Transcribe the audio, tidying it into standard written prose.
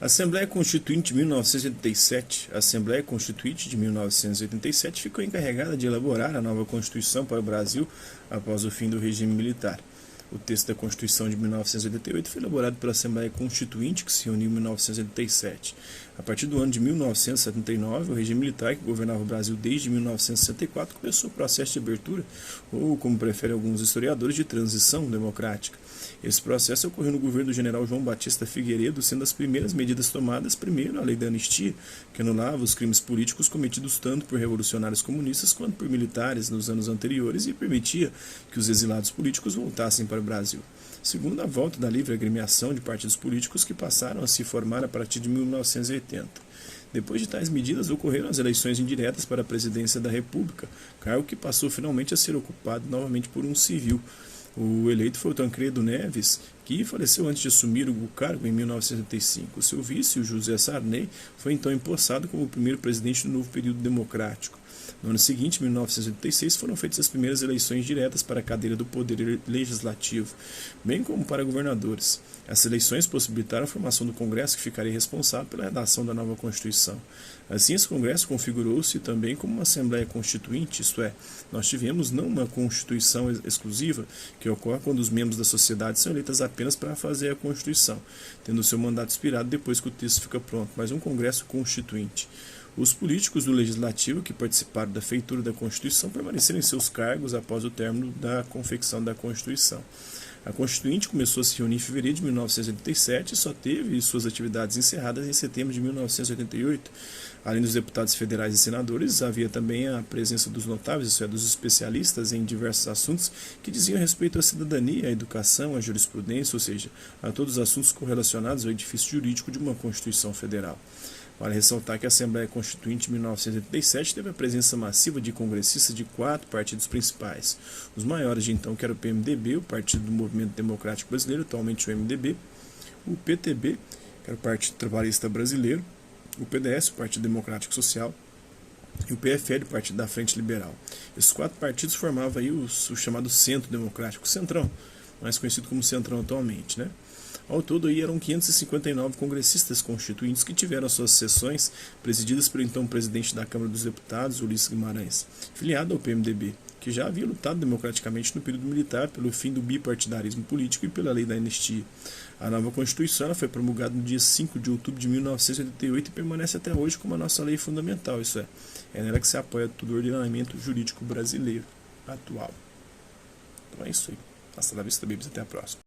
Assembleia Constituinte de 1987. A Assembleia Constituinte de 1987 ficou encarregada de elaborar a nova Constituição para o Brasil após o fim do regime militar. O texto da Constituição de 1988 foi elaborado pela Assembleia Constituinte, que se reuniu em 1987. A partir do ano de 1979, o regime militar, que governava o Brasil desde 1964, começou o processo de abertura, ou, como preferem alguns historiadores, de transição democrática. Esse processo ocorreu no governo do general João Batista Figueiredo, sendo as primeiras medidas tomadas, primeiro, a lei da anistia, que anulava os crimes políticos cometidos tanto por revolucionários comunistas quanto por militares nos anos anteriores e permitia que os exilados políticos voltassem para o Brasil. Segundo, a volta da livre agremiação de partidos políticos que passaram a se formar a partir de 1980. Depois de tais medidas, ocorreram as eleições indiretas para a presidência da República, cargo que passou finalmente a ser ocupado novamente por um civil. O eleito foi o Tancredo Neves, que faleceu antes de assumir o cargo em 1985. O seu vice, o José Sarney, foi então empossado como o primeiro presidente do novo período democrático. No ano seguinte, 1986, foram feitas as primeiras eleições diretas para a cadeira do Poder Legislativo, bem como para governadores. Essas eleições possibilitaram a formação do Congresso, que ficaria responsável pela redação da nova Constituição. Assim, esse Congresso configurou-se também como uma Assembleia Constituinte, isto é, nós tivemos não uma Constituição exclusiva, que ocorre quando os membros da sociedade são eleitos apenas para fazer a Constituição, tendo seu mandato expirado depois que o texto fica pronto, mas um Congresso Constituinte. Os políticos do Legislativo que participaram da feitura da Constituição permaneceram em seus cargos após o término da confecção da Constituição. A Constituinte começou a se reunir em fevereiro de 1987 e só teve suas atividades encerradas em setembro de 1988. Além dos deputados federais e senadores, havia também a presença dos notáveis, isso é, dos especialistas em diversos assuntos que diziam respeito à cidadania, à educação, à jurisprudência, ou seja, a todos os assuntos correlacionados ao edifício jurídico de uma Constituição Federal. Vale ressaltar que a Assembleia Constituinte de 1987 teve a presença massiva de congressistas de 4 partidos principais. Os maiores de então, que era o PMDB, o Partido do Movimento Democrático Brasileiro, atualmente o MDB, o PTB, que era o Partido Trabalhista Brasileiro, o PDS, o Partido Democrático Social, e o PFL, o Partido da Frente Liberal. Esses 4 partidos formavam aí o chamado Centro Democrático, o Centrão, mais conhecido como Centrão atualmente, né? Ao todo, aí eram 559 congressistas constituintes que tiveram suas sessões presididas pelo então presidente da Câmara dos Deputados, Ulisses Guimarães, filiado ao PMDB, que já havia lutado democraticamente no período militar pelo fim do bipartidarismo político e pela lei da anistia. A nova Constituição foi promulgada no dia 5 de outubro de 1988 e permanece até hoje como a nossa lei fundamental, isso é nela que se apoia todo o ordenamento jurídico brasileiro atual. Então é isso aí. Hasta la vista, babies. Até a próxima.